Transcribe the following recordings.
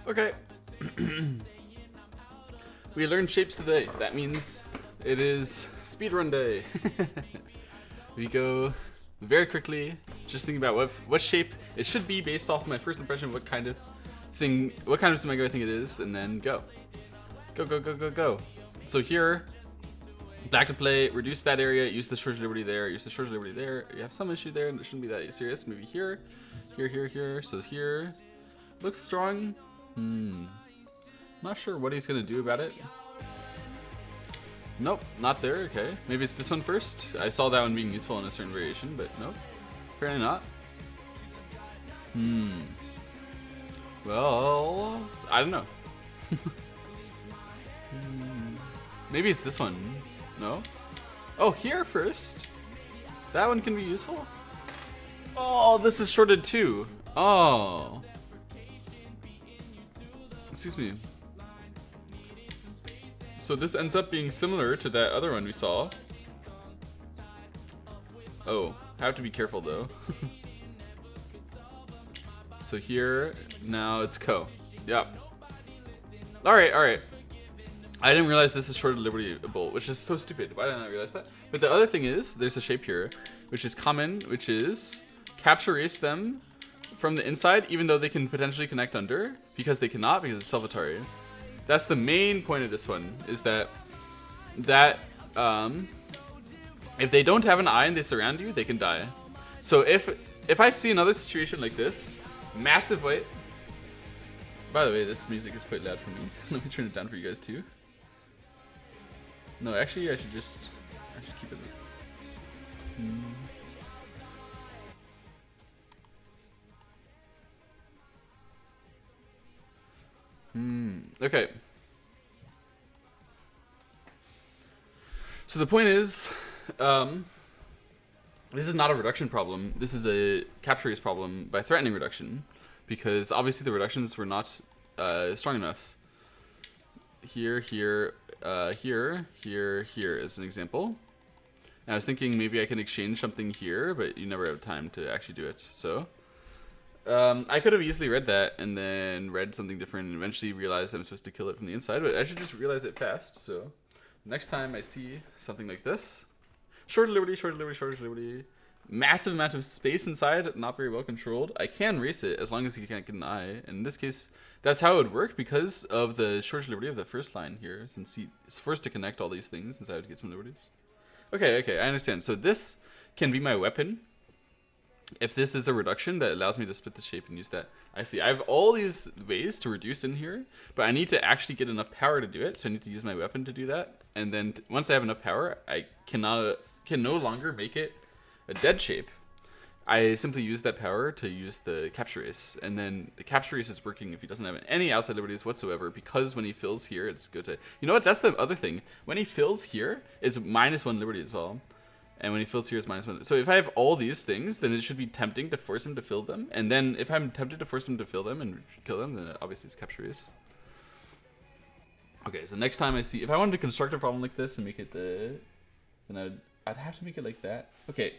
Okay. We learned shapes today. That means it is speedrun day. We go very quickly, just thinking about what shape it should be based off of my first impression of what kind of sim I think it is, and then go. Go, go, go, go, go. So here, back to play, reduce that area, use the Shores of Liberty there, use the Shores of Liberty there. You have some issue there, and it shouldn't be that serious. Maybe here, here, here, here. So here, looks strong. Not sure what he's gonna do about it. Nope, not there. Okay, maybe it's this one first. I saw that one being useful in a certain variation, but nope, apparently not. Well, I don't know. Maybe it's this one. No? Oh, here first. That one can be useful. Oh, this is shorted too. Oh. Excuse me. So this ends up being similar to that other one we saw. Oh, have to be careful though. So here, now it's Ko. Yep. Alright, alright. I didn't realize this is shorted libertyable, which is so stupid. Why did I not realize that? But the other thing is, there's a shape here, which is common, which is capture race them from the inside, even though they can potentially connect under, because they cannot, because it's Salvatore. That's the main point of this one, is that if they don't have an eye and they surround you, they can die. So if I see another situation like this, massive white. By the way, this music is quite loud for me. Let me turn it down for you guys too. No, actually, I should keep it. Okay. So the point is, this is not a reduction problem. This is a capture race problem by threatening reduction, because obviously the reductions were not strong enough. Here, here, here, here, here as an example. And I was thinking maybe I can exchange something here, but you never have time to actually do it. So I could have easily read that and then read something different and eventually realized I'm supposed to kill it from the inside, but I should just realize it fast. So next time I see something like this, short liberty, short liberty, short liberty, massive amount of space inside, not very well controlled, I can race it as long as he can't get an eye. And in this case, that's how it would work because of the short liberty of the first line here, since he is forced to connect all these things, since I have to get some liberties. Okay, okay, I understand. So this can be my weapon. If this is a reduction that allows me to split the shape and use that. I see. I have all these ways to reduce in here, but I need to actually get enough power to do it, so I need to use my weapon to do that. And then once I have enough power, I can no longer make it a dead shape. I simply use that power to use the capture race, and then the capture race is working if he doesn't have any outside liberties whatsoever, because when he fills here, it's good to... You know what? That's the other thing. When he fills here, it's -1 liberty as well. And when he fills here, it's -1. So if I have all these things, then it should be tempting to force him to fill them. And then if I'm tempted to force him to fill them and kill them, then obviously it's capture race. Okay, so next time I see... If I wanted to construct a problem like this and make it then I'd have to make it like that. Okay.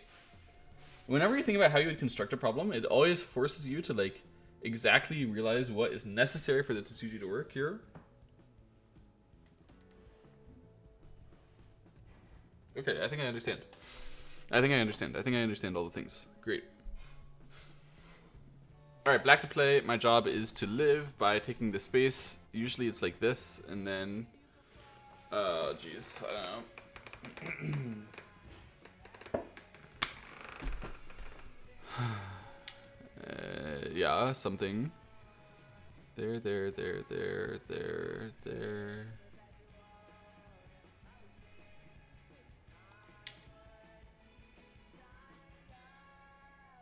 Whenever you think about how you would construct a problem, it always forces you to like exactly realize what is necessary for the Tetsuji to work here. Okay, I think I understand. I think I understand all the things. Great. Alright, black to play. My job is to live by taking the space. Usually it's like this, and then... Oh, jeez. I don't know. Yeah, something. There.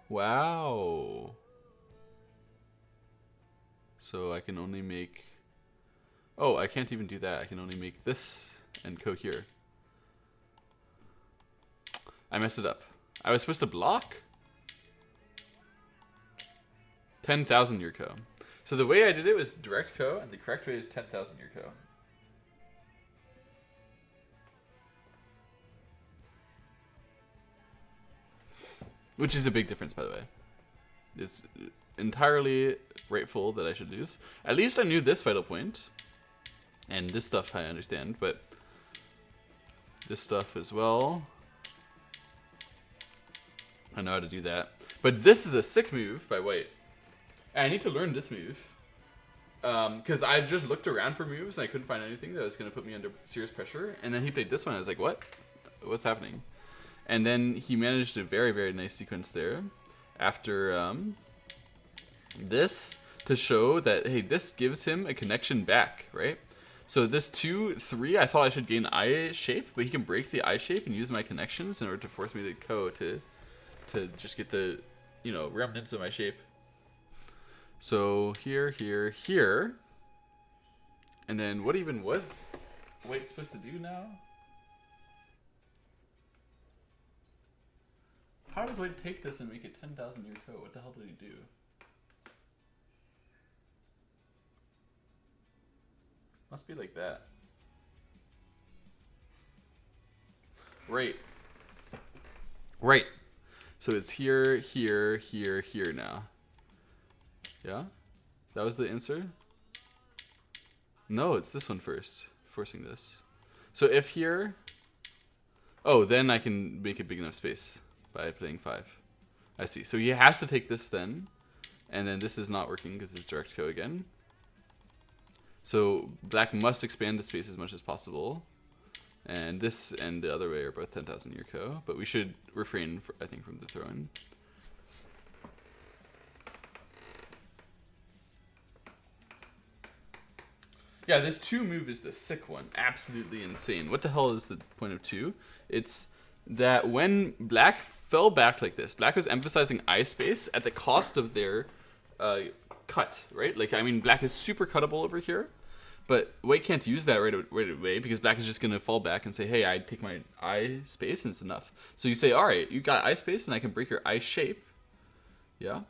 Wow. So I can only make... Oh, I can't even do that. I can only make this and Ko here. I messed it up. I was supposed to block? 10,000 year Ko. So the way I did it was direct Ko, and the correct way is 10,000 year Ko. Which is a big difference, by the way. It's entirely rightful that I should lose. At least I knew this vital point. And this stuff I understand, but this stuff as well. I know how to do that. But this is a sick move by white. And I need to learn this move. Because I just looked around for moves and I couldn't find anything that was going to put me under serious pressure. And then he played this one. I was like, what? What's happening? And then he managed a very, very nice sequence there. After this, to show that, hey, this gives him a connection back, right? So this 2, 3, I thought I should gain I shape, but he can break the I shape and use my connections in order to force me to ko to just get the, you know, remnants of my shape. So here, here, here. And then what even was white supposed to do now? How does white take this and make it 10,000 year ko? What the hell did he do? Must be like that. Right. Right. So it's here, here, here, here now. Yeah? That was the answer? No, it's this one first. Forcing this. So if here... Oh, then I can make a big enough space by playing 5. I see. So he has to take this then. And then this is not working because it's direct ko again. So black must expand the space as much as possible. And this and the other way are both 10,000 year ko. But we should refrain, I think, from the throw-in. Yeah, this 2 move is the sick one. Absolutely insane. What the hell is the point of 2? It's that when black fell back like this, black was emphasizing I space at the cost of their cut, right? Like, I mean, black is super cuttable over here. But white can't use that right away because black is just going to fall back and say, hey, I take my I space and it's enough. So you say, all right, you got I space and I can break your I shape. Yeah.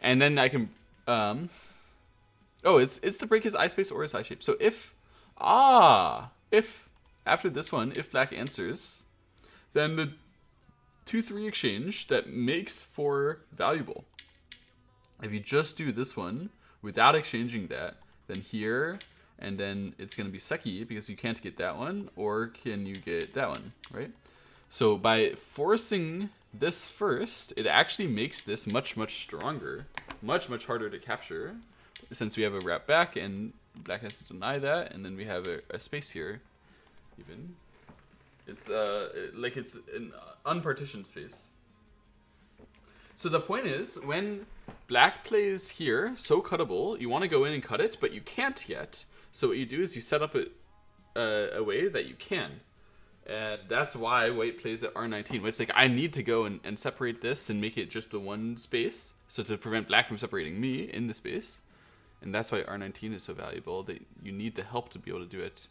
And then I can... oh, it's to break his I space or his I shape. So if after this one, if black answers, then the 2-3 exchange that makes for valuable. If you just do this one without exchanging that, then here... And then it's going to be sucky because you can't get that one, or can you get that one, right? So by forcing this first, it actually makes this much, much stronger, much, much harder to capture, since we have a wrap back and black has to deny that, and then we have a space here, even. It's like it's an unpartitioned space. So the point is, when black plays here, so cuttable, you want to go in and cut it, but you can't yet. So what you do is you set up a way that you can. And that's why white plays at R19. It's like, I need to go and separate this and make it just the one space. So to prevent black from separating me in the space. And that's why R19 is so valuable. That you need the help to be able to do it.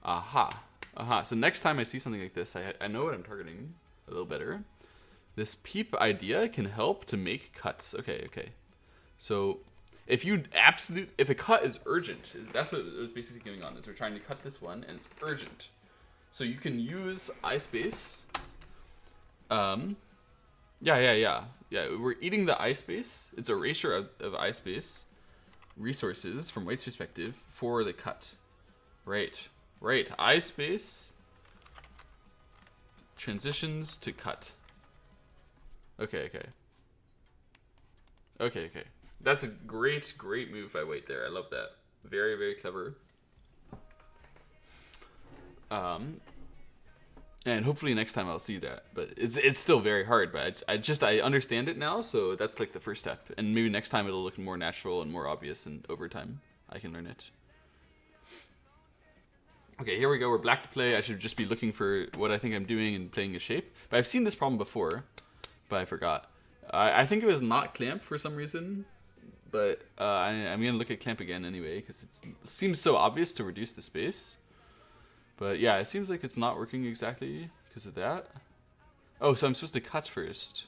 Aha. Aha. So next time I see something like this, I know what I'm targeting a little better. This peep idea can help to make cuts. Okay, okay. So... If a cut is urgent, that's what it's basically going on, is we're trying to cut this one, and it's urgent. So you can use I space. Yeah, we're eating the I space. It's erasure of I space resources from white's perspective for the cut. Right. I space transitions to cut. Okay. That's a great move by white there. I love that. Very, very clever. And hopefully next time I'll see that. But it's still very hard. But I understand it now, so that's like the first step. And maybe next time it'll look more natural and more obvious, and over time I can learn it. Okay, here we go. We're black to play. I should just be looking for what I think I'm doing and playing a shape. But I've seen this problem before, but I forgot. I think it was not clamp for some reason. But I'm going to look at clamp again anyway, because it seems so obvious to reduce the space. But yeah, it seems like it's not working exactly because of that. Oh, so I'm supposed to cut first.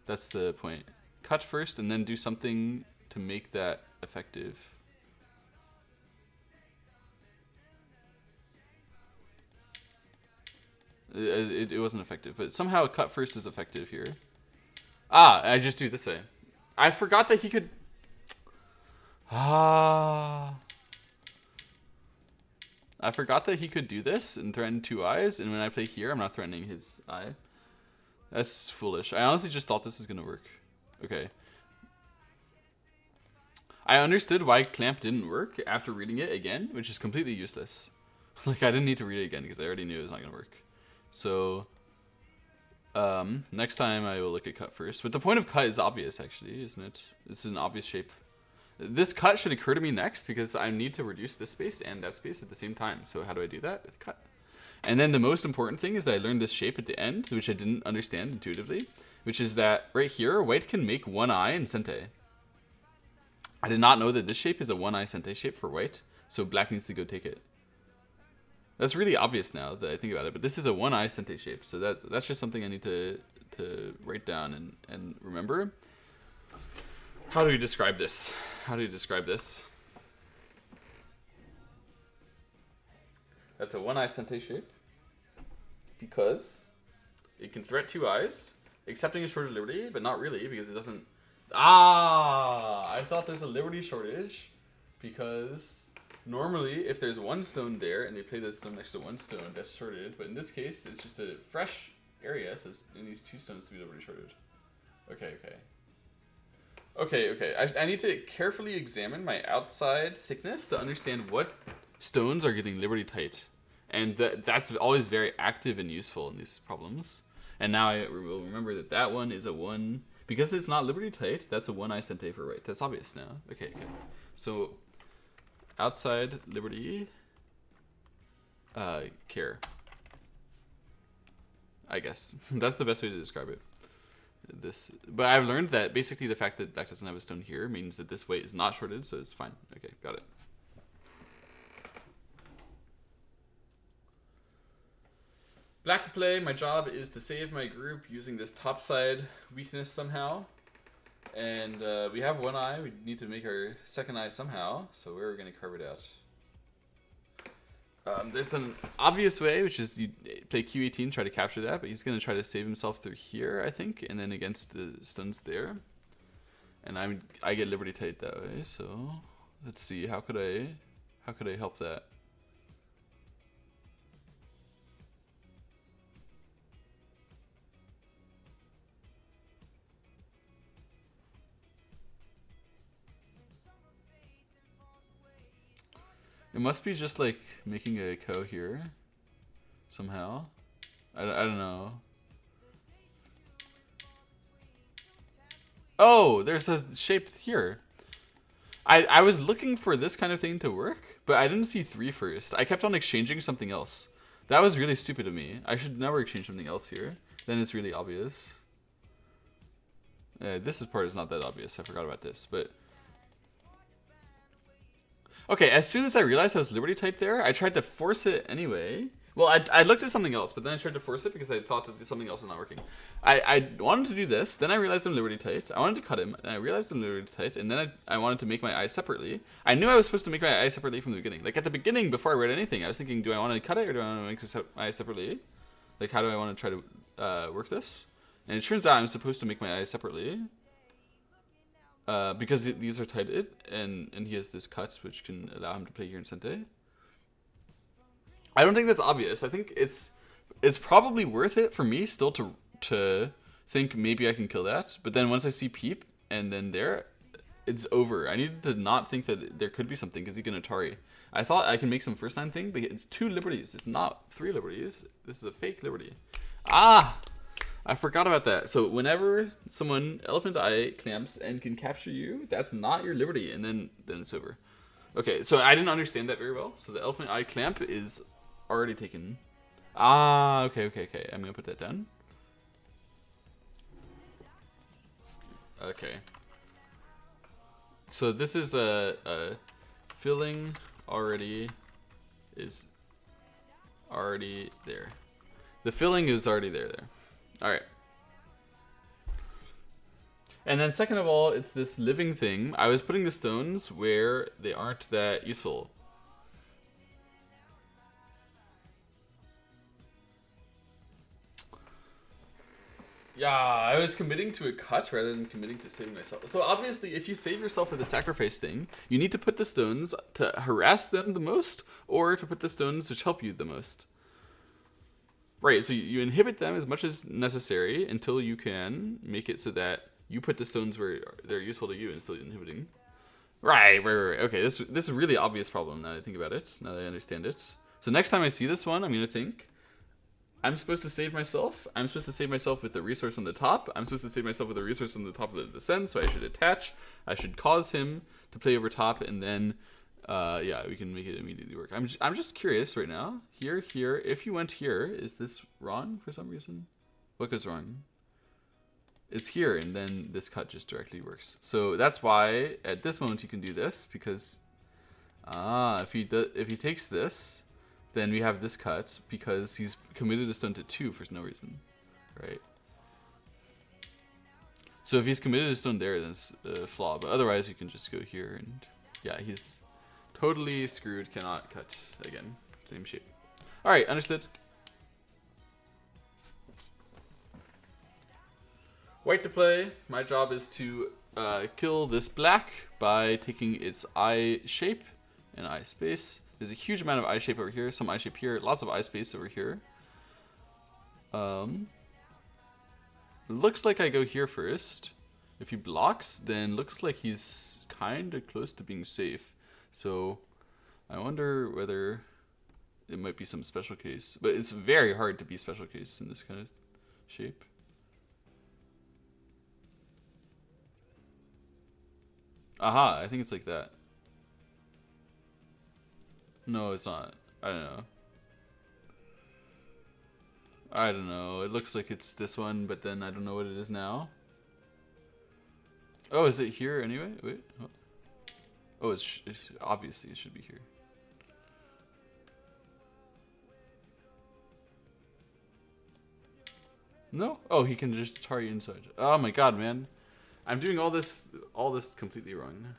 That's the point. Cut first and then do something to make that effective. It wasn't effective, but somehow cut first is effective here. I just do it this way. I forgot that he could... Ah... I forgot that he could do this and threaten 2 eyes, and when I play here, I'm not threatening his eye. That's foolish. I honestly just thought this was gonna work. Okay. I understood why Clamp didn't work after reading it again, which is completely useless. Like, I didn't need to read it again because I already knew it was not gonna work. So, next time I will look at cut first. But the point of cut is obvious, actually, isn't it? This is an obvious shape. This cut should occur to me next because I need to reduce this space and that space at the same time. So how do I do that? With cut. And then the most important thing is that I learned this shape at the end, which I didn't understand intuitively, which is that right here, white can make 1 eye in Sente. I did not know that this shape is a 1 eye Sente shape for white, so black needs to go take it. That's really obvious now that I think about it, but this is a 1 eye Sente shape, so that's just something I need to write down and remember. How do we describe this? How do you describe this? That's a 1 eye Sente shape because it can threat 2 eyes, accepting a shortage liberty, but not really because it doesn't. Ah, I thought there's a liberty shortage because normally if there's 1 stone there and they play this stone next to 1 stone, that's shorted. But in this case, it's just a fresh area, so it needs 2 stones to be liberty shorted. Okay. I need to carefully examine my outside thickness to understand what stones are getting liberty tight. And that's always very active and useful in these problems. And now I will remember that that one is a 1... Because it's not liberty tight, that's a 1 eye Sente for right. That's obvious now. Okay. So, outside liberty... care. I guess. That's the best way to describe it. But I've learned that basically the fact that black doesn't have a stone here means that this white is not shorted, so it's fine. Okay, got it. Black to play, my job is to save my group using this topside weakness somehow. And we have 1 eye, we need to make our 2nd eye somehow, so we're going to carve it out. There's an obvious way, which is you play Q18, try to capture that, but he's going to try to save himself through here, I think, and then against the stuns there. And I get liberty tight that way, so let's see, how could I help that? It must be just like making a echo here somehow. I don't know. Oh, there's a shape here. I was looking for this kind of thing to work, but I didn't see 3 first. I kept on exchanging something else. That was really stupid of me. I should never exchange something else here. Then it's really obvious. This part is not that obvious. I forgot about this, but... Okay, as soon as I realized I was liberty tight there, I tried to force it anyway. Well, I looked at something else, but then I tried to force it because I thought that something else was not working. I wanted to do this, then I realized I'm liberty tight. I wanted to cut him, and I realized I'm liberty tight, and then I wanted to make my eye separately. I knew I was supposed to make my eye separately from the beginning. Like, at the beginning, before I read anything, I was thinking, do I want to cut it, or do I want to make my eye separately? Like, how do I want to try to work this? And it turns out I'm supposed to make my eye separately. Because these are tighted, and he has this cut, which can allow him to play here in Sente. I don't think that's obvious. I think it's probably worth it for me still to think maybe I can kill that. But then once I see Peep, and then there, it's over. I needed to not think that there could be something, because he can Atari. I thought I can make some first line thing, but it's 2 liberties. It's not 3 liberties. This is a fake liberty. Ah! I forgot about that. So whenever someone Elephant Eye clamps and can capture you, that's not your liberty, and then it's over. Okay, so I didn't understand that very well. So the Elephant Eye clamp is already taken. Ah, okay. I'm gonna put that down. Okay. So this is a filling already is already there. The filling is already there. All right. And then second of all, it's this living thing. I was putting the stones where they aren't that useful. Yeah, I was committing to a cut rather than committing to saving myself. So obviously, if you save yourself with the sacrifice thing, you need to put the stones to harass them the most, or to put the stones which help you the most. Right, so you inhibit them as much as necessary until you can make it so that you put the stones where they're useful to you instead of inhibiting. Right. Okay, this is a really obvious problem now that I think about it, now that I understand it. So next time I see this one, I'm going to think, I'm supposed to save myself. I'm supposed to save myself with the resource on the top. I'm supposed to save myself with the resource on the top of the descent, so I should attach. I should cause him to play over top, and then, yeah, we can make it immediately work. I'm just curious right now. Here. If you went here, is this wrong for some reason? What goes wrong? It's here, and then this cut just directly works. So that's why at this moment you can do this, because if he takes this, then we have this cut because he's committed a stone to 2 for no reason, right? So if he's committed a stone there, then it's a flaw. But otherwise, you can just go here, and yeah, he's totally screwed. Cannot cut again. Same shape. All right, understood. White to play. My job is to kill this black by taking its eye shape and eye space. There's a huge amount of eye shape over here, some eye shape here, lots of eye space over here. Looks like I go here first. If he blocks, then looks like he's kind of close to being safe. So I wonder whether it might be some special case. But it's very hard to be special case in this kind of shape. Aha, I think it's like that. No, it's not. I don't know. It looks like it's this one, but then I don't know what it is now. Oh, is it here anyway? Wait. Oh, it's obviously it should be here. No? Oh, he can just tar you inside. Oh my god, man. I'm doing all this completely wrong.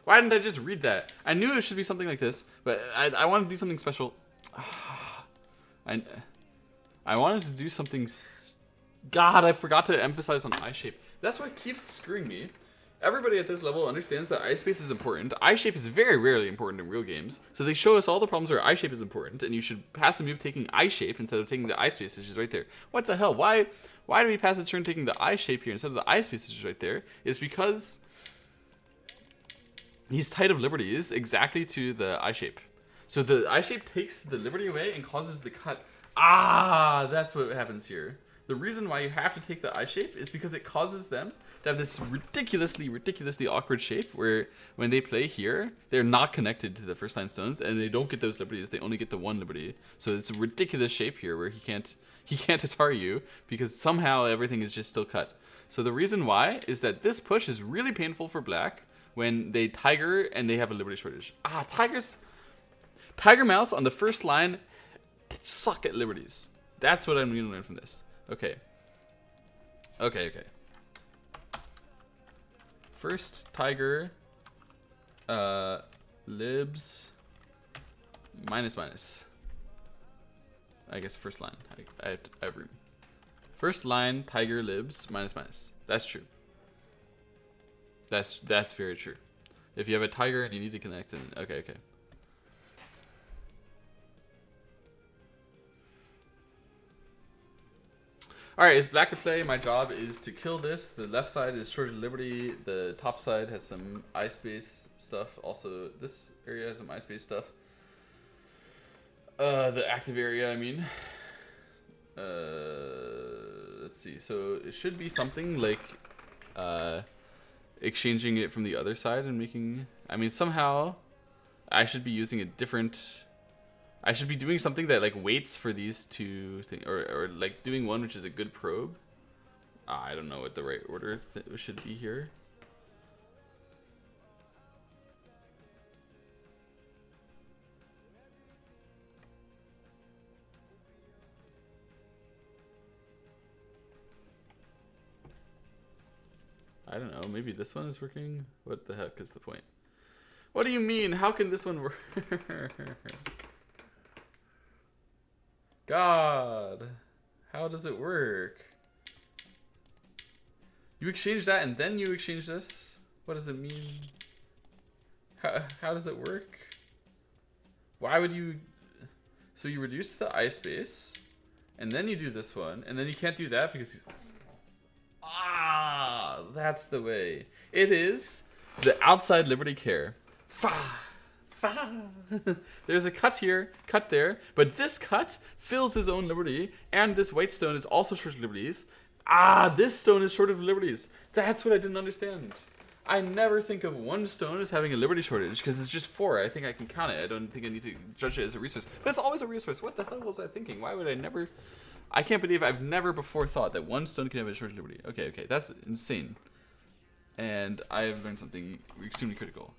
Why didn't I just read that? I knew it should be something like this, but I wanted to do something special. I wanted to do something... God, I forgot to emphasize on eye shape. That's what keeps screwing me. Everybody at this level understands that eye space is important. Eye shape is very rarely important in real games. So they show us all the problems where eye shape is important, and you should pass the move taking eye shape instead of taking the eye space, which is right there. What the hell? Why do we pass the turn taking the eye shape here instead of the eye space, which is right there? It's because he's tight of liberties exactly to the eye shape. So the eye shape takes the liberty away and causes the cut. Ah, that's what happens here. The reason why you have to take the eye shape is because it causes them to have this ridiculously awkward shape where when they play here, they're not connected to the first line stones and they don't get those liberties. They only get the one liberty. So it's a ridiculous shape here where he can't atar you because somehow everything is just still cut. So the reason why is that this push is really painful for black when they tiger and they have a liberty shortage. Tiger mouse on the first line suck at liberties. That's what I'm going to learn from this. Okay. First, tiger, libs, minus. I guess first line. I have room. First line, tiger, libs, minus. That's true. That's very true. If you have a tiger and you need to connect, and okay. Alright, it's black to play. My job is to kill this. The left side is Shortage of Liberty. The top side has some eye space stuff. Also, this area has some eye space stuff. The active area, I mean. Let's see. So it should be something like exchanging it from the other side and making... I mean, somehow I should be using a different... I should be doing something that like waits for these two things, or like doing one which is a good probe. I don't know what the right order should be here. I don't know, maybe this one is working? What the heck is the point? What do you mean? How can this one work? God, how does it work? You exchange that and then you exchange this? What does it mean? How does it work? Why would you... So you reduce the I space, and then you do this one, and then you can't do that because... Ah, that's the way. It is the outside Liberty Care. Fa! Fa! There's a cut here, cut there, but this cut fills his own Liberty, and this white stone is also short of Liberties. Ah, this stone is short of Liberties. That's what I didn't understand. I never think of one stone as having a Liberty shortage because it's just 4. I think I can count it. I don't think I need to judge it as a resource. But it's always a resource. What the hell was I thinking? Why would I never... I can't believe I've never before thought that one stone can have a short of Liberty. Okay, okay. That's insane. And I have learned something extremely critical.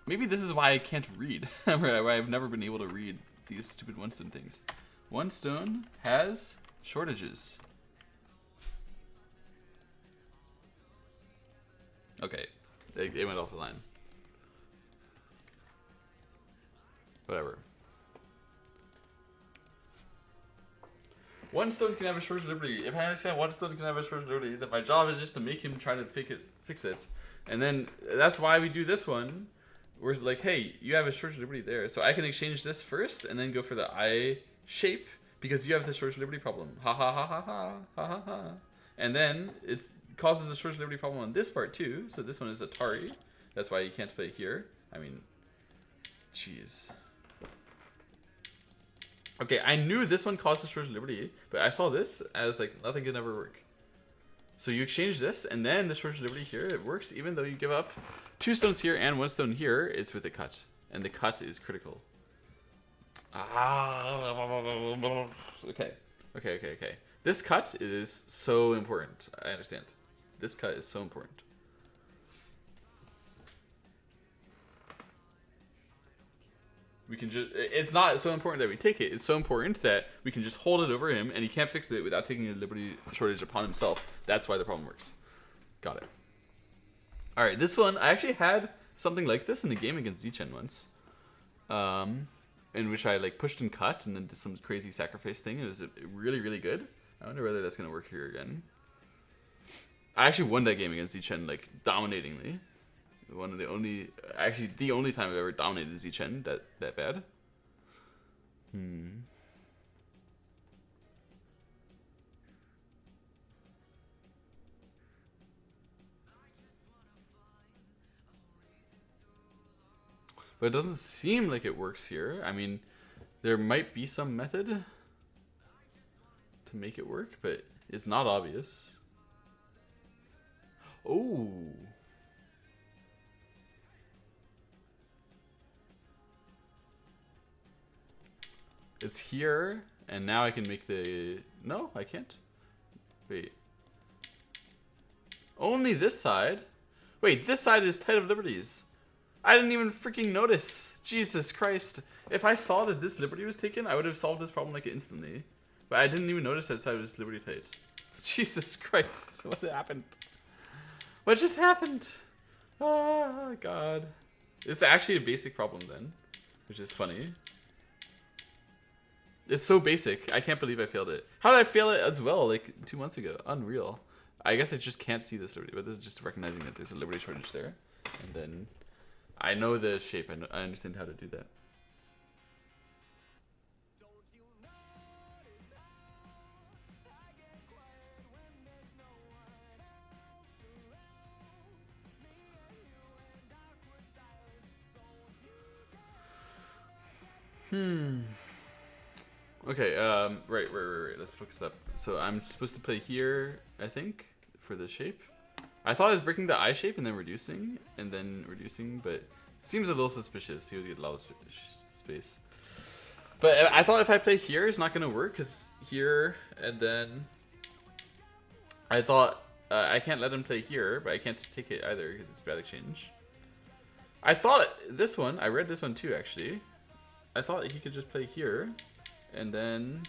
Maybe this is why I can't read. Why I've never been able to read these stupid one stone things. One stone has shortages. Okay, it went off the line. Whatever. One stone can have a shortage of Liberty. If I understand one stone can have a shortage of Liberty, then my job is just to make him try to fix it. And then that's why we do this one. We're like, hey, you have a shortage of Liberty there. So I can exchange this first and then go for the I shape because you have the shortage of Liberty problem. Ha ha ha ha ha ha ha ha. And then it's causes a shortage of Liberty problem on this part too. So this one is Atari. That's why you can't play here. I mean, jeez. Okay, I knew this one causes shortage of Liberty, but I saw this as like nothing could ever work. So you exchange this, and then the shortage of Liberty here, it works even though you give up 2 stones here and 1 stone here. It's with a cut, and the cut is critical. Ah, okay. This cut is so important. I understand. This cut is so important. We can just... It's not so important that we take it. It's so important that we can just hold it over him, and he can't fix it without taking a Liberty shortage upon himself. That's why the problem works. Got it. Alright, this one... I actually had something like this in a game against Zichen once. In which I like pushed and cut, and then did some crazy sacrifice thing. It was really, really good. I wonder whether that's going to work here again. I actually won that game against Zichen, like, dominatingly. One of the only... Actually, the only time I've ever dominated Zichen that bad. But it doesn't seem like it works here. I mean, there might be some method to make it work, but it's not obvious. Oh. It's here, and now I can make the... No, I can't. Wait. Only this side? Wait, this side is tight of Liberties. I didn't even freaking notice. Jesus Christ. If I saw that this Liberty was taken, I would have solved this problem like instantly. But I didn't even notice that side was Liberty tight. Jesus Christ. What happened? What just happened? Oh, God. It's actually a basic problem then, which is funny. It's so basic. I can't believe I failed it. How did I fail it as well, like 2 months ago? Unreal. I guess I just can't see this Liberty, but this is just recognizing that there's a Liberty shortage there. And then I know the shape. I understand how to do that. Okay, right. Let's focus up. So I'm supposed to play here, I think, for the shape. I thought I was breaking the I shape and then reducing, but it seems a little suspicious. He would get a lot of space. But I thought if I play here, it's not going to work, because here, and then... I thought I can't let him play here, but I can't take it either, because it's bad exchange. I thought this one, I read this one too, actually. I thought he could just play here. And then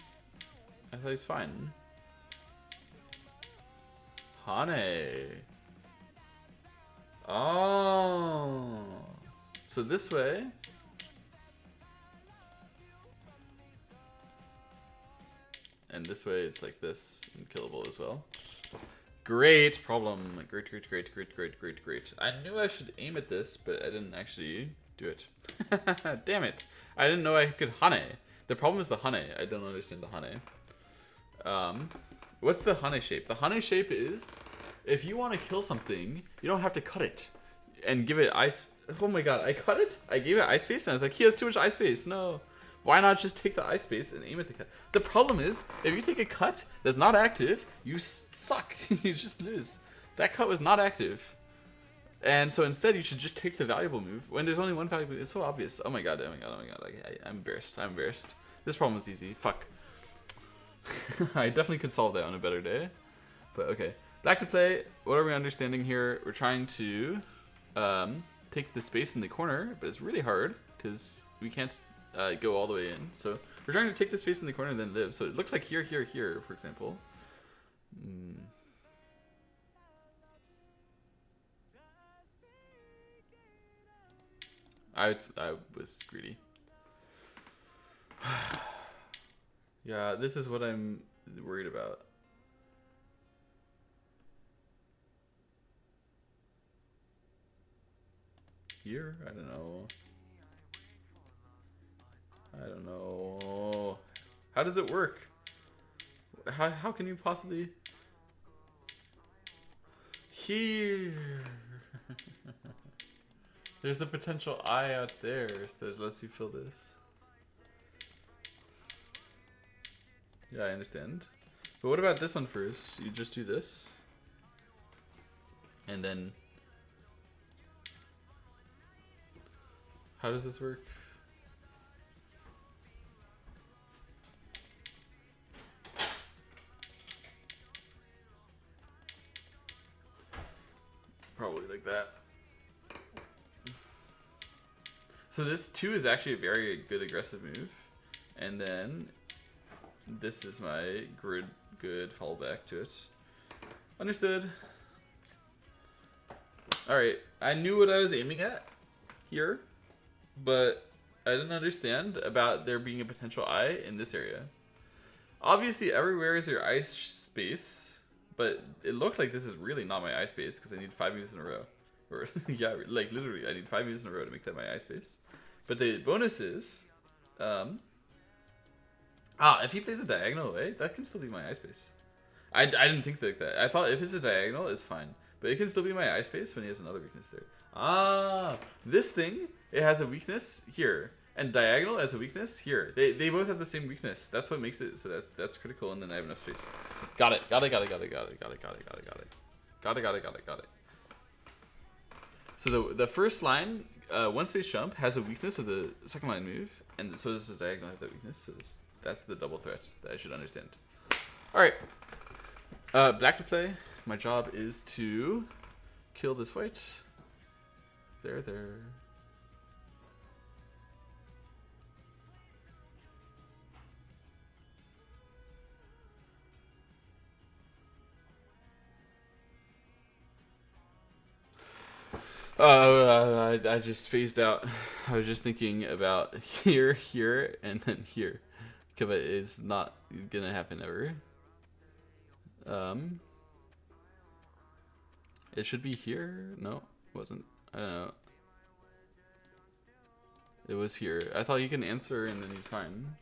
I thought he's fine. Hane. Oh. So this way. And this way it's like this and killable as well. Great problem. Great, great, great, great, great, great, great. I knew I should aim at this, but I didn't actually do it. Damn it. I didn't know I could hane. The problem is the hane. I don't understand the hane. What's the hane shape? The hane shape is, if you want to kill something, you don't have to cut it and give it ice. Oh my god, I cut it? I gave it eye space and I was like, he has too much eye space. No. Why not just take the eye space and aim at the cut? The problem is, if you take a cut that's not active, you suck. You just lose. That cut was not active. And so instead, you should just take the valuable move when there's only one valuable move. It's so obvious. Oh my god, oh my god, oh my god. Like, I'm embarrassed. I'm embarrassed. This problem was easy. Fuck. I definitely could solve that on a better day. But okay. Back to play. What are we understanding here? We're trying to take the space in the corner, but it's really hard because we can't go all the way in. So we're trying to take the space in the corner and then live. So it looks like here, here, here, for example. I was greedy. Yeah, this is what I'm worried about. Here? I don't know. I don't know. How does it work? How can you possibly... Here! There's a potential eye out there that lets you fill this. Yeah, I understand. But what about this one first? You just do this. And then... How does this work? Probably like that. So this 2 is actually a very good aggressive move. And then this is my good fallback to it. Understood. Alright, I knew what I was aiming at here, but I didn't understand about there being a potential eye in this area. Obviously everywhere is your eye space, but it looked like this is really not my eye space because I need 5 moves in a row. Or yeah, like literally I need 5 moves in a row to make that my eye space. But the bonus is, if he plays a diagonal away, that can still be my eye space. I didn't think like that. I thought if it's a diagonal, it's fine. But it can still be my eye space when he has another weakness there. This thing, it has a weakness here. And diagonal has a weakness here. They both have the same weakness. That's what makes it so that's critical, and then I have enough space. Got it. So the first line, one space jump, has a weakness of the second line move, and so does the diagonal have that weakness. So that's the double threat that I should understand. Alright. Black to play. My job is to kill this white. There. I just phased out. I was just thinking about here, and then here. Because it's not gonna happen ever. It should be here. No, it wasn't. I don't know. It was here. I thought you can answer and then he's fine.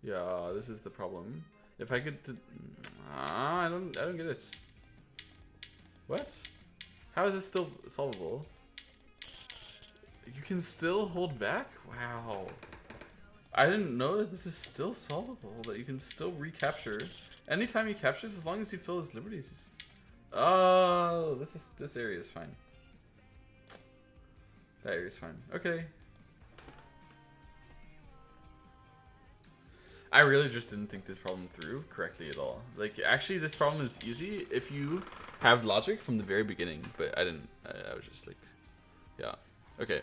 Yeah, this is the problem. If I could, I don't get it. What? How is this still solvable? You can still hold back? Wow. I didn't know that this is still solvable, that you can still recapture. Anytime he captures, as long as you fill his liberties. Oh, this area is fine. That area is fine. Okay. I really just didn't think this problem through correctly at all. Like, actually, this problem is easy if you have logic from the very beginning, but I didn't. I was just like, yeah. Okay.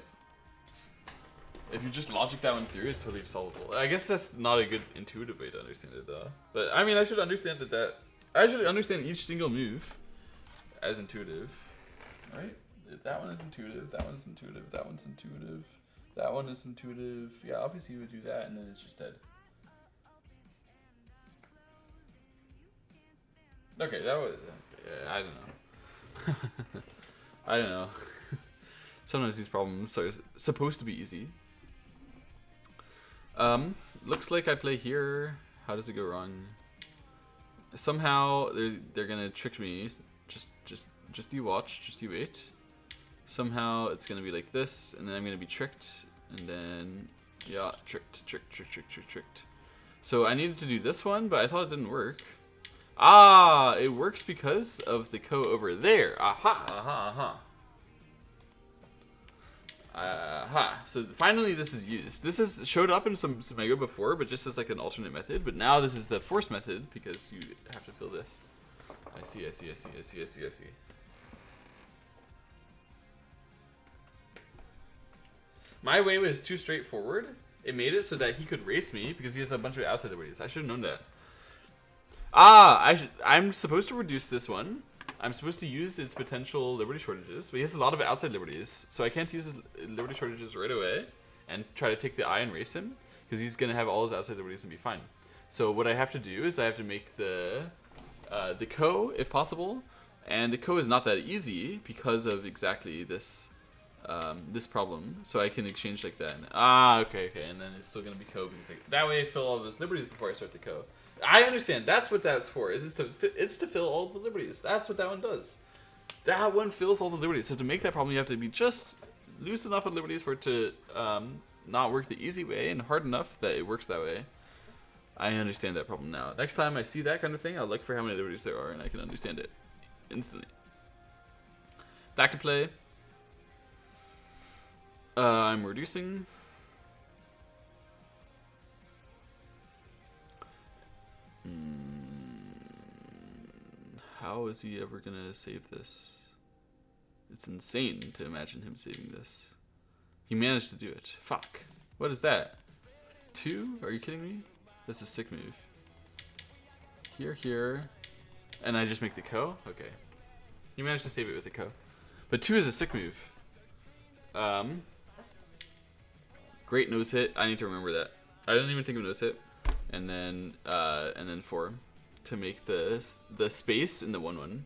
If you just logic that one through, it's totally solvable. I guess that's not a good intuitive way to understand it, though. But, I mean, I should understand I should understand each single move as intuitive, right? That one is intuitive, that one's intuitive, that one's intuitive. That one is intuitive. Yeah, obviously you would do that, and then it's just dead. Okay, that was... I don't know. I don't know. Sometimes these problems are supposed to be easy. Looks like I play here. How does it go wrong? Somehow they're gonna trick me. Just you watch. Just you wait. Somehow it's gonna be like this, and then I'm gonna be tricked, and then yeah, tricked. So I needed to do this one, but I thought it didn't work. Ah, it works because of the Ko over there. Aha. So finally this is used. This has showed up in some Mega before, but just as like an alternate method. But now this is the force method because you have to fill this. I see. My way was too straightforward. It made it so that he could race me because he has a bunch of outside liberties. I should have known that. I'm supposed to reduce this one. I'm supposed to use its potential liberty shortages, but he has a lot of outside liberties, so I can't use his liberty shortages right away and try to take the eye and race him, because he's going to have all his outside liberties and be fine. So what I have to do is I have to make the Ko, if possible, and the Ko is not that easy because of exactly this this problem, so I can exchange like that. Okay, and then it's still going to be Ko, because like, that way I fill all of his liberties before I start the Ko. I understand. That's what that's for. It's to fill all the liberties. That's what that one does. That one fills all the liberties. So to make that problem, you have to be just loose enough on liberties for it to not work the easy way, and hard enough that it works that way. I understand that problem now. Next time I see that kind of thing, I'll look for how many liberties there are, and I can understand it instantly. Back to play. I'm reducing. How is he ever gonna save this? It's insane to imagine him saving this. He managed to do it. Fuck. What is that? 2? Are you kidding me? That's a sick move. Here. And I just make the Ko? Okay. He managed to save it with the Ko. But 2 is a sick move. Great nose hit. I need to remember that. I didn't even think of nose hit. And then 4 to make the space in the 1/1.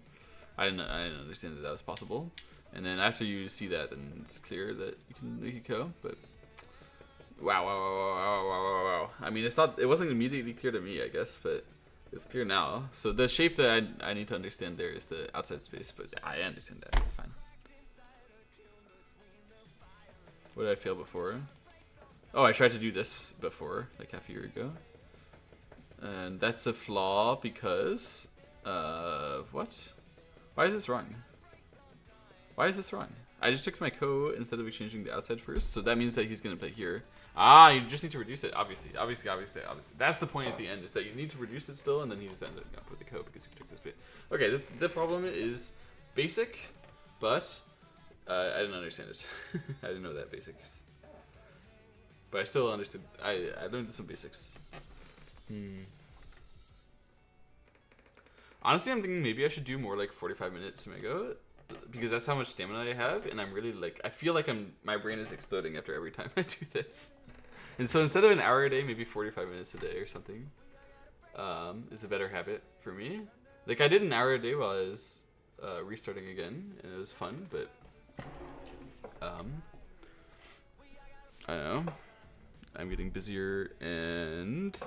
I didn't understand that was possible. And then after you see that, then it's clear that you can make it Ko. But wow. I mean, it wasn't immediately clear to me, I guess, but it's clear now. So the shape that I need to understand there is the outside space, but I understand that. It's fine. What did I fail before? Oh, I tried to do this before, like half a year ago. And that's a flaw because what? Why is this wrong? I just took my Ko instead of exchanging the outside first, so that means that he's gonna play here. You just need to reduce it, obviously. That's the point at the end, is that you need to reduce it still, and then he's ended up with the Ko because he took this bit. Okay, the problem is basic, but I didn't understand it. I didn't know that basics. But I still understood. I learned some basics. Honestly, I'm thinking maybe I should do more like 45 minutes Mega, because that's how much stamina I have, and I'm really like, I feel like my brain is exploding after every time I do this. And so instead of an hour a day, maybe 45 minutes a day or something is a better habit for me. Like I did an hour a day while I was restarting again, and it was fun, but I don't know. I'm getting busier, and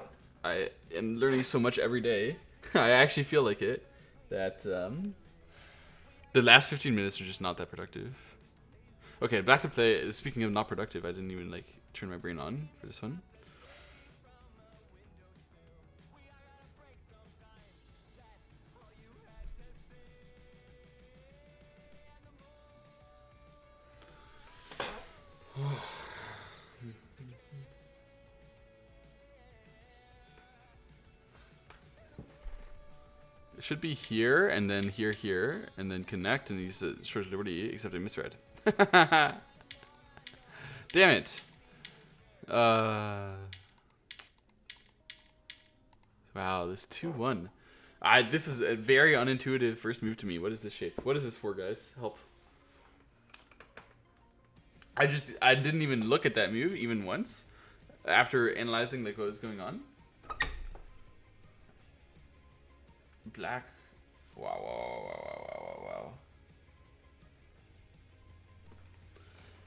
I am learning so much every day. I actually feel like it, that the last 15 minutes are just not that productive. Okay, back to play. Speaking of not productive, I didn't even like turn my brain on for this one. It should be here, and then here, and then connect and use the Shores of Liberty, except I misread. Damn it. Wow, this 2-1. This is a very unintuitive first move to me. What is this shape? What is this for, guys? Help. I didn't even look at that move even once after analyzing like what was going on. Black. Wow, wow, wow, wow, wow, wow, wow.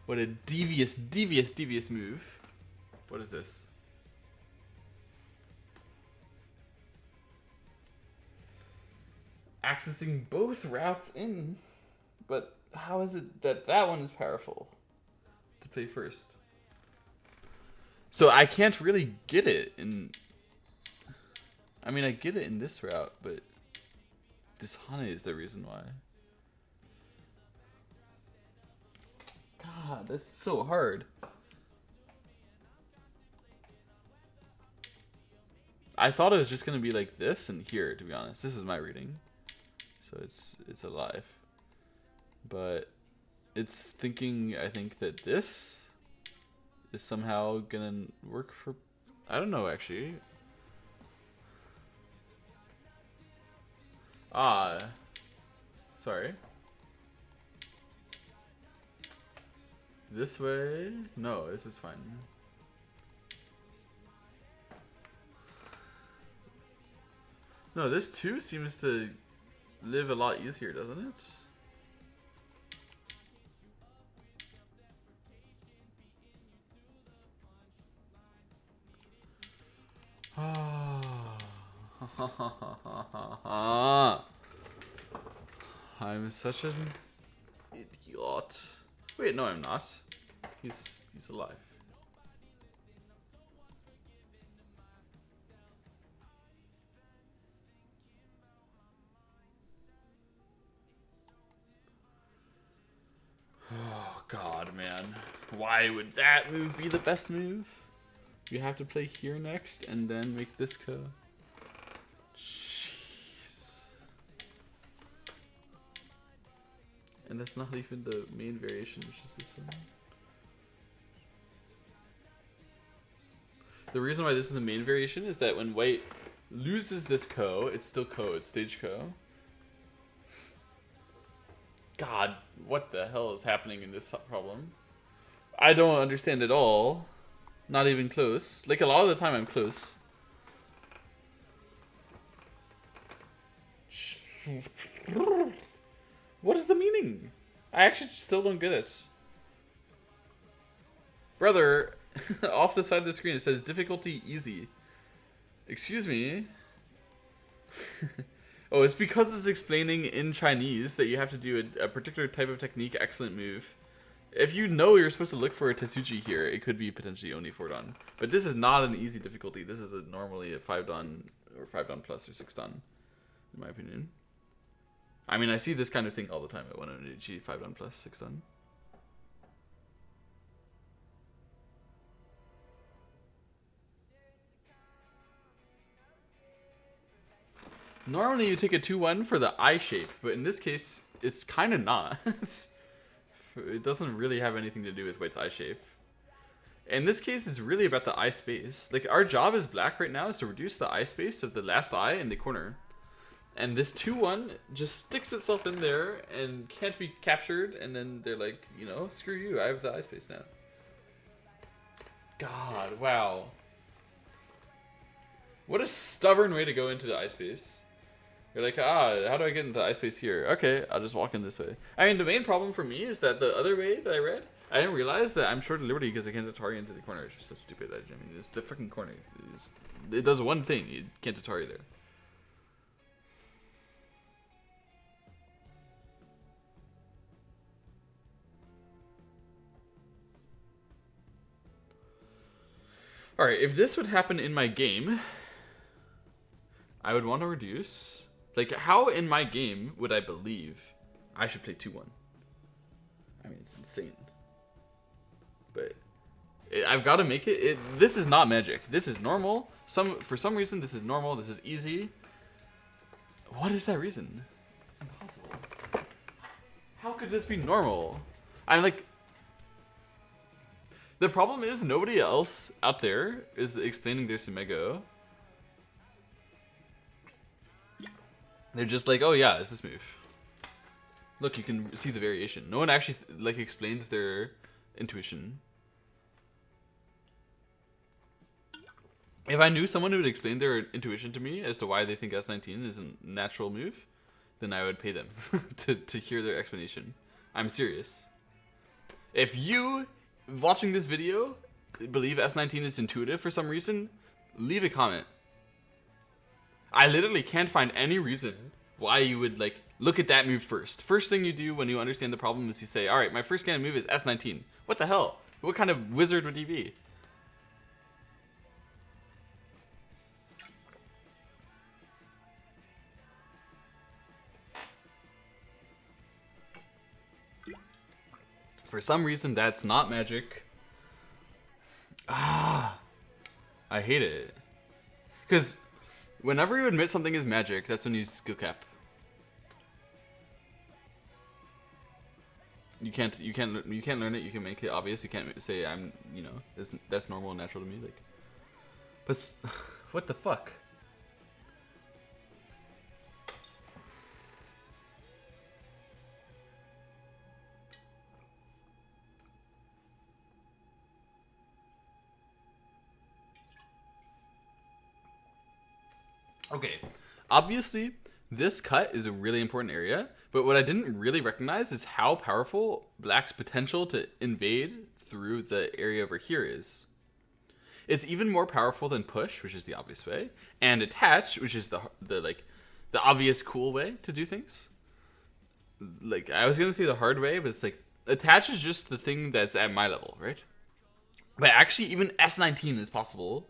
What a devious, devious, devious move. What is this? Accessing both routes in. But how is it that that one is powerful to play first? So I can't really get it in... I mean, I get it in this route, but this Hane is the reason why. God, that's so hard. I thought it was just gonna be like this and here, to be honest. This is my reading. So it's alive. But it's thinking, I think, that this is somehow gonna work for... I don't know, actually. Sorry. This way? No, this is fine. No, this too seems to live a lot easier, doesn't it? I'm such an idiot. Wait, no, I'm not. He's alive. Oh god, man. Why would that move be the best move? You have to play here next and then make this go. Jeez. And that's not even the main variation, which is this one. The reason why this is the main variation is that when white loses this ko, it's still ko, it's stage ko. God, what the hell is happening in this problem? I don't understand at all. Not even close. Like, a lot of the time I'm close. What is the meaning? I actually still don't get it. Brother, off the side of the screen it says difficulty easy. Excuse me? Oh, it's because it's explaining in Chinese that you have to do a particular type of technique, excellent move. If you know you're supposed to look for a Tetsuji here, it could be potentially only 4-dan. But this is not an easy difficulty. This is normally a 5-dan or 5-dan plus or 6-dan, in my opinion. I mean, I see this kind of thing all the time at 100G, 5-dan plus, 6-dan. Normally you take a 2-1 for the I shape, but in this case, it's kind of not. It doesn't really have anything to do with white's eye shape. In this case, it's really about the eye space. Like, our job as black right now is to reduce the eye space of the last eye in the corner. And this 2-1 just sticks itself in there and can't be captured, and then they're like, you know, screw you, I have the eye space now. God, wow. What a stubborn way to go into the eye space. You're like, how do I get into eye space here? Okay, I'll just walk in this way. I mean, the main problem for me is that the other way that I read, I didn't realize that I'm short of liberty because I can't Atari into the corner. It's just so stupid. I mean, it's the freaking corner. It does one thing. You can't Atari there. Alright, if this would happen in my game, I would want to reduce... Like, how in my game would I believe I should play 2-1? I mean, it's insane. But I've got to make it... This is not magic. This is normal. For some reason, this is normal. This is easy. What is that reason? It's impossible. How could this be normal? I'm like... The problem is nobody else out there is explaining this in Mego. They're just like, oh yeah, it's this move. Look, you can see the variation. No one actually like explains their intuition. If I knew someone who would explain their intuition to me as to why they think S19 is a natural move, then I would pay them to hear their explanation. I'm serious. If you, watching this video, believe S19 is intuitive for some reason, leave a comment. I literally can't find any reason why you would like look at that move first. First thing you do when you understand the problem is you say, all right, my first scan move is S19. What the hell? What kind of wizard would he be? For some reason, that's not magic. Ah, I hate it. Because whenever you admit something is magic, that's when you skill cap. You can't learn it. You can make it obvious. You can't say I'm, that's normal and natural to me. Like, but what the fuck? Okay, obviously, this cut is a really important area, but what I didn't really recognize is how powerful Black's potential to invade through the area over here is. It's even more powerful than push, which is the obvious way, and attach, which is the obvious cool way to do things. Like, I was gonna say the hard way, but it's like attach is just the thing that's at my level, right? But actually, even S19 is possible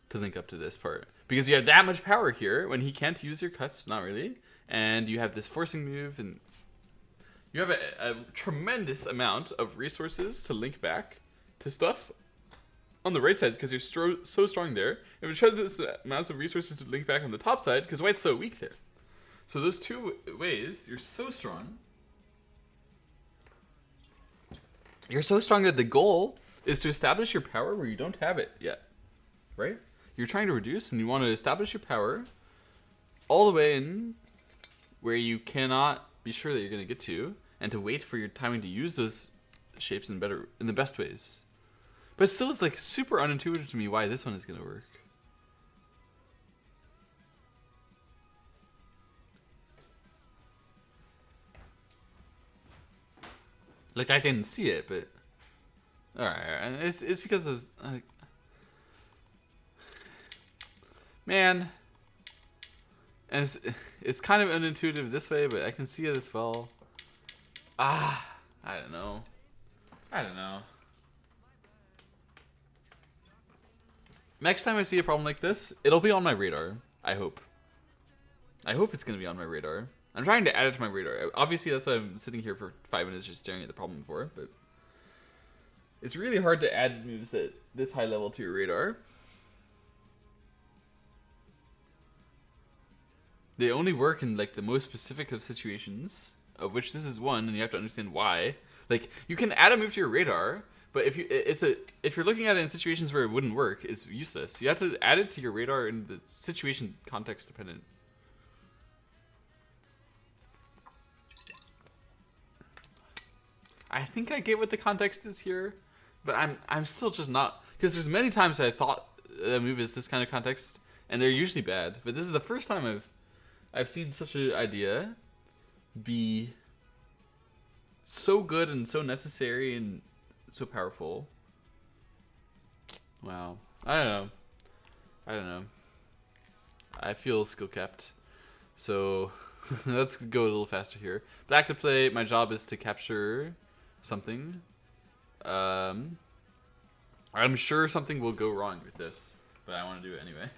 to link up to this part. Because you have that much power here when he can't use your cuts, not really. And you have this forcing move, and you have a tremendous amount of resources to link back to stuff on the right side because you're so strong there. And we tremendous amounts of resources to link back on the top side because White's so weak there. So those two ways, you're so strong. You're so strong that the goal is to establish your power where you don't have it yet, right? You're trying to reduce and you want to establish your power all the way in where you cannot be sure that you're going to get to, and to wait for your timing to use those shapes in the best ways. But still, it's like super unintuitive to me why this one is going to work. Like, I can see it, but alright, it's because of man, and it's kind of unintuitive this way, but I can see it as well. I don't know. Next time I see a problem like this, it'll be on my radar. I hope it's gonna be on my radar. I'm trying to add it to my radar. Obviously, that's why I'm sitting here for 5 minutes just staring at the problem for, but it's really hard to add moves at this high level to your radar. They only work in like the most specific of situations, of which this is one, and you have to understand why. Like, you can add a move to your radar, but if you're looking at it in situations where it wouldn't work, it's useless. You have to add it to your radar in the situation context dependent. I think I get what the context is here, but I'm still just not, because there's many times I thought a move is this kind of context, and they're usually bad. But this is the first time I've seen such an idea be so good and so necessary and so powerful. Wow. I don't know. I feel skill capped. So let's go a little faster here. Black to play. My job is to capture something. I'm sure something will go wrong with this, but I want to do it anyway.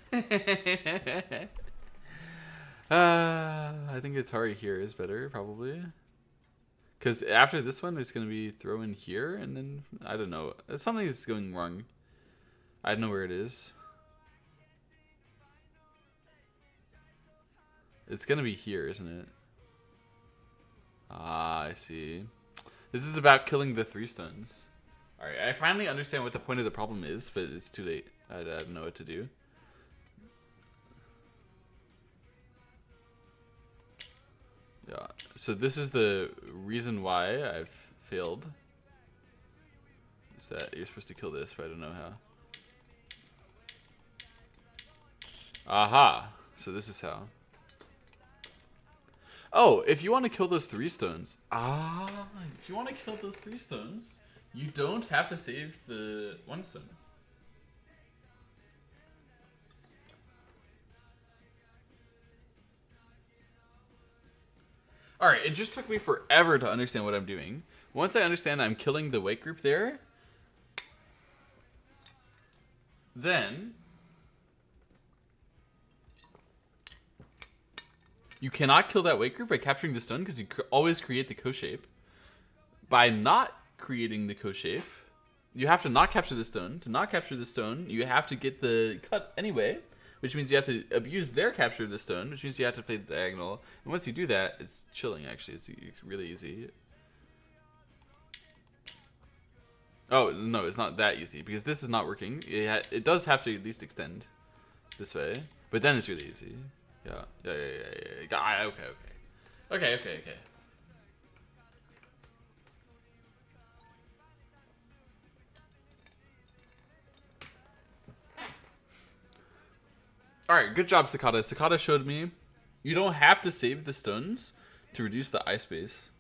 I think Atari here is better, probably. Because after this one, it's going to be throw in here, and then, I don't know. Something is going wrong. I don't know where it is. It's going to be here, isn't it? Ah, I see. This is about killing the 3 stuns. Alright, I finally understand what the point of the problem is, but it's too late. I don't know what to do. Yeah, so this is the reason why I've failed. It's that you're supposed to kill this, but I don't know how. Aha! So this is how. Oh, if you want to kill those 3 stones. If you want to kill those 3 stones, you don't have to save the 1 stone. Alright, it just took me forever to understand what I'm doing. Once I understand I'm killing the white group there, then you cannot kill that white group by capturing the stone because you always create the co-shape. By not creating the co-shape, you have to not capture the stone. To not capture the stone, you have to get the cut anyway, which means you have to abuse their capture of the stone, which means you have to play the diagonal. And once you do that, it's chilling, actually. It's really easy. Oh, no, it's not that easy, because this is not working. It does have to at least extend this way, but then it's really easy. Yeah. Okay. Alright, good job, Cicada. Cicada showed me you don't have to save the stones to reduce the eye space.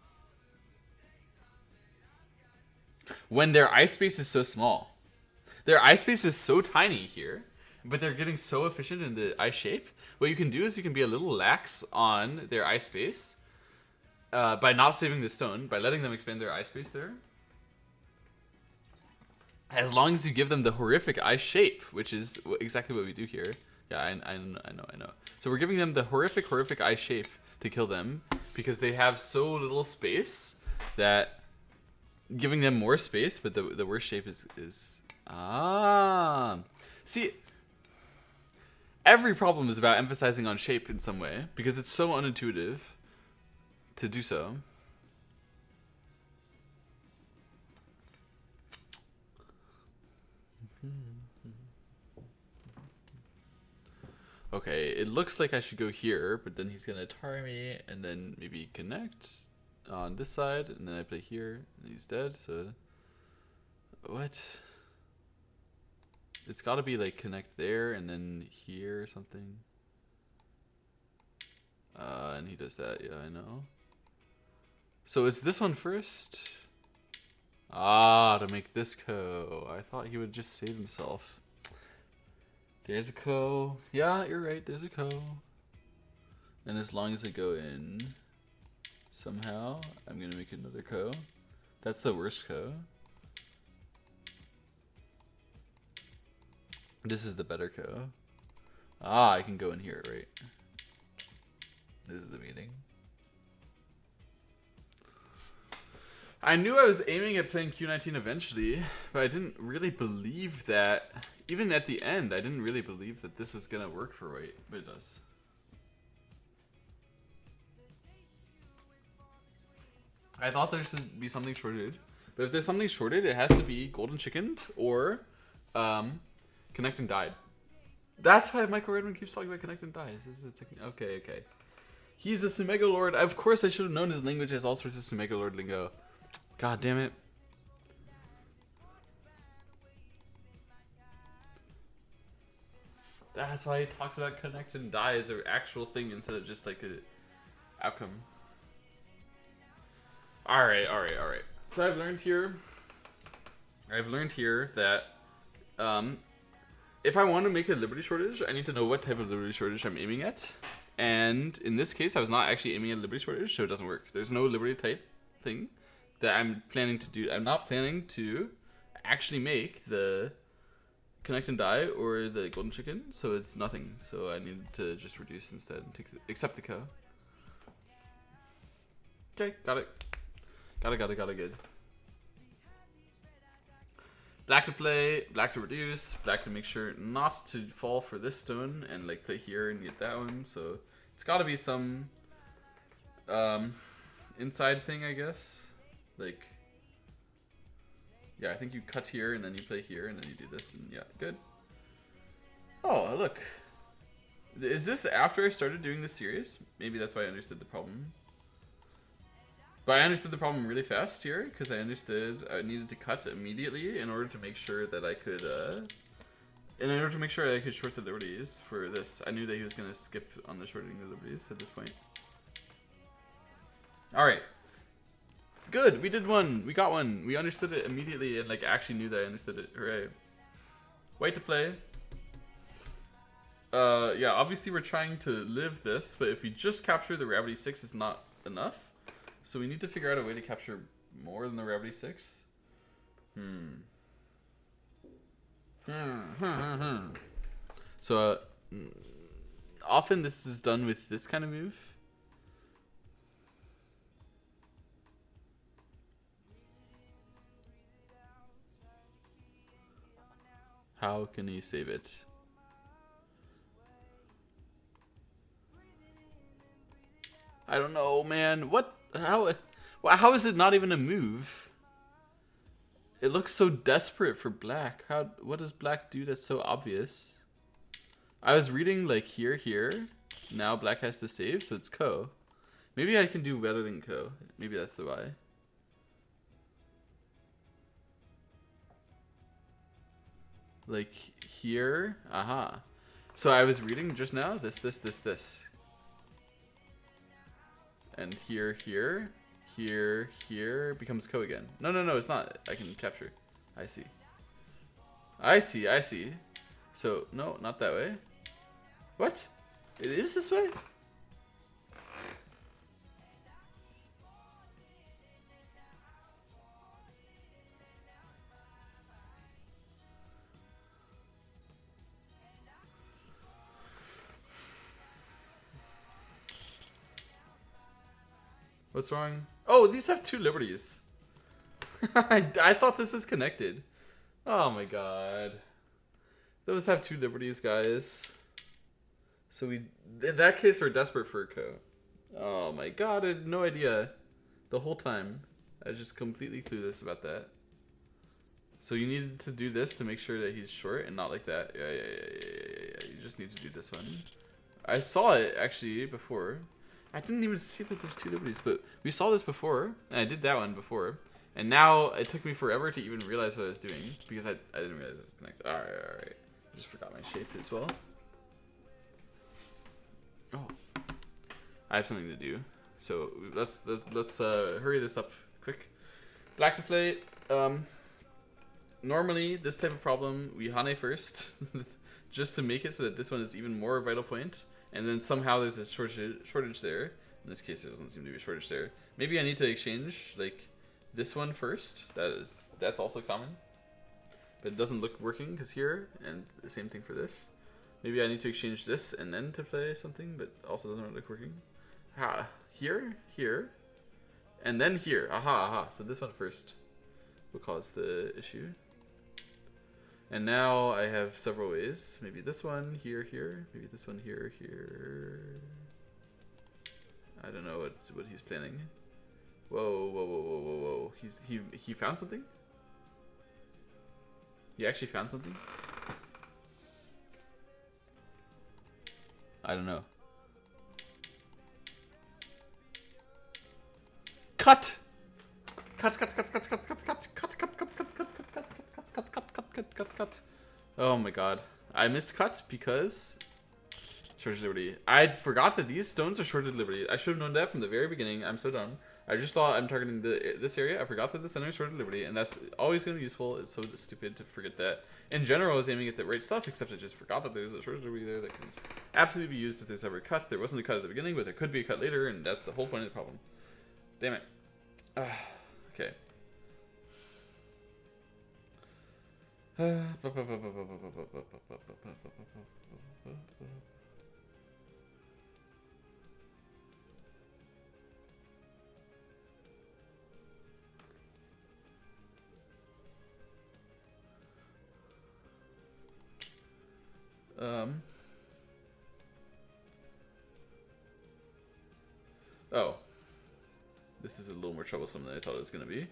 When their eye space is so small. Their eye space is so tiny here, but they're getting so efficient in the eye shape. What you can do is you can be a little lax on their eye space by not saving the stone, by letting them expand their eye space there. As long as you give them the horrific eye shape, which is exactly what we do here. Yeah, I know. So we're giving them the horrific eye shape to kill them because they have so little space that giving them more space, but the worst shape is see, every problem is about emphasizing on shape in some way because it's so unintuitive to do so. Okay, it looks like I should go here, but then he's gonna tar me and then maybe connect on this side, and then I play here, and he's dead, so... What? It's gotta be like connect there, and then here or something. And he does that, yeah, I know. So it's this one first? To make this co. I thought he would just save himself. There's a co. Yeah, you're right, there's a co. And as long as I go in, somehow, I'm gonna make another co. That's the worst co. This is the better co. I can go in here, right? This is the meeting. I knew I was aiming at playing Q19 eventually, but I didn't really believe that. Even at the end, I didn't really believe that this was gonna work for white, but it does. I thought there should be something shorted, but if there's something shorted, it has to be golden chickened or connect and died. That's why Michael Redmond keeps talking about connect and dies. This is a technique. Okay. He's a Sumego Lord. Of course, I should have known his language has all sorts of Sumego Lord lingo. God damn it. That's why he talks about connect and die as an actual thing instead of just like a outcome. Alright. So I've learned here that if I want to make a liberty shortage, I need to know what type of liberty shortage I'm aiming at. And in this case, I was not actually aiming at liberty shortage, so it doesn't work. There's no liberty type thing that I'm planning to do. I'm not planning to actually make the connect and die or the golden chicken, so it's nothing. So I need to just reduce instead and accept the co. Okay, got it. Got it, good. Black to play, black to reduce, black to make sure not to fall for this stone and like play here and get that one. So it's gotta be some inside thing, I guess. Like, yeah, I think you cut here and then you play here and then you do this and yeah, good. Oh, look. Is this after I started doing this series? Maybe that's why I understood the problem. But I understood the problem really fast here because I understood I needed to cut immediately in order to make sure that I could, in order to make sure I could short the liberties for this. I knew that he was going to skip on the shorting the liberties at this point. All right. Good. We did one. We got one. We understood it immediately and like actually knew that I understood it. Hooray. White to play. Yeah, obviously we're trying to live this, but if we just capture the Gravity 6 is not enough. So we need to figure out a way to capture more than the Gravity 6. So often this is done with this kind of move. How can he save it? I don't know, man. What? How is it not even a move? It looks so desperate for black. What does black do that's so obvious? I was reading like here. Now black has to save, so it's Ko. Maybe I can do better than Ko. Maybe that's the why. Like here, aha. So I was reading just now this. And here becomes Ko again. No, it's not. I can capture. I see. So, no, not that way. What? It is this way? What's wrong? Oh, these have two liberties. I thought this was connected. Oh my god. Those have two liberties, guys. So in that case, we're desperate for a Ko. Oh my god, I had no idea. The whole time. I was just completely clueless about that. So you needed to do this to make sure that he's short and not like that. Yeah. You just need to do this one. I saw it, actually, before. I didn't even see that there's two liberties, but we saw this before, and I did that one before, and now it took me forever to even realize what I was doing, because I didn't realize it was connected. Alright. I just forgot my shape as well. Oh. I have something to do. So let's hurry this up quick. Black to play. Normally, this type of problem, we Hane first, just to make it so that this one is even more vital point. And then somehow there's a shortage there. In this case, there doesn't seem to be a shortage there. Maybe I need to exchange like this one first. That's also common, but it doesn't look working because here, and the same thing for this. Maybe I need to exchange this and then to play something, but also doesn't look working. Here, and then here. Aha. So this one first will cause the issue. And now I have several ways. Maybe this one here. Maybe this one here. I don't know what he's planning. Whoa. He found something? He actually found something? I don't know. Cut. Oh my god. I missed cut because shorted liberty. I forgot that these stones are shorted liberty. I should have known that from the very beginning. I'm so dumb. I just thought I'm targeting this area. I forgot that the center is shorted liberty, and that's always going to be useful. It's so stupid to forget that. In general, I was aiming at the right stuff, except I just forgot that there's a shorted liberty there that can absolutely be used if there's ever a cut. There wasn't a cut at the beginning, but there could be a cut later, and that's the whole point of the problem. Damn it. Okay. Oh. This is a little more troublesome than I thought it was going to be.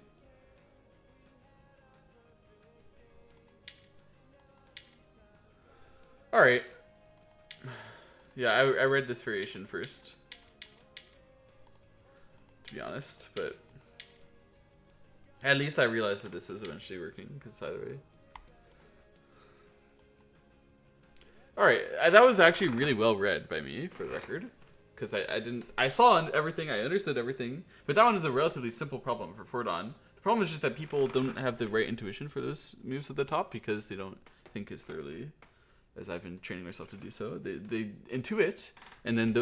Alright. Yeah, I read this variation first. to be honest, but at least I realized that this was eventually working, because either way. Alright, that was actually really well read by me, for the record. Because I saw everything, I understood everything, but that one is a relatively simple problem for Fordon. The problem is just that people don't have the right intuition for those moves at the top, because they don't think as thoroughly as I've been training myself to do so. They intuit, and then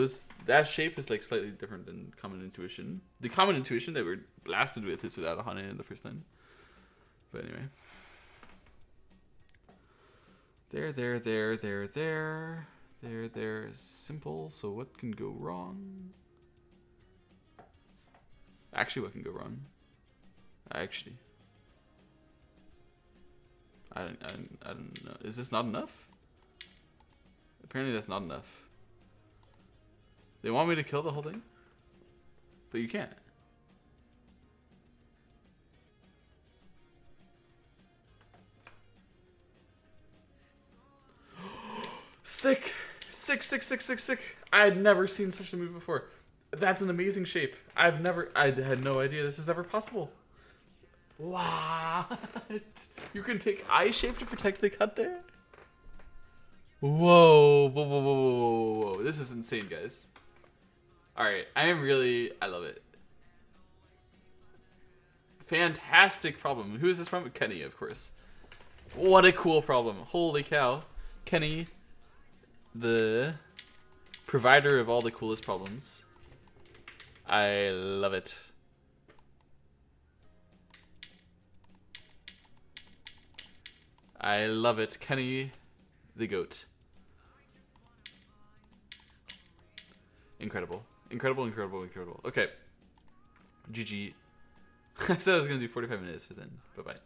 that shape is like slightly different than common intuition. The common intuition that we're blasted with is without a Hane in the first line. But anyway. There is simple, so what can go wrong? Actually, what can go wrong? I don't know. Is this not enough? Apparently that's not enough. They want me to kill the whole thing? But you can't. Sick! Sick. I had never seen such a move before. That's an amazing shape. I had no idea this was ever possible. What? You can take eye shape to protect the cut there? Whoa. This is insane, guys. Alright, I love it. Fantastic problem. Who is this from? Kenny, of course. What a cool problem. Holy cow. Kenny, the provider of all the coolest problems. I love it. I love it. Kenny, the GOAT. Incredible. Okay. GG. I said I was going to do 45 minutes, but then bye-bye.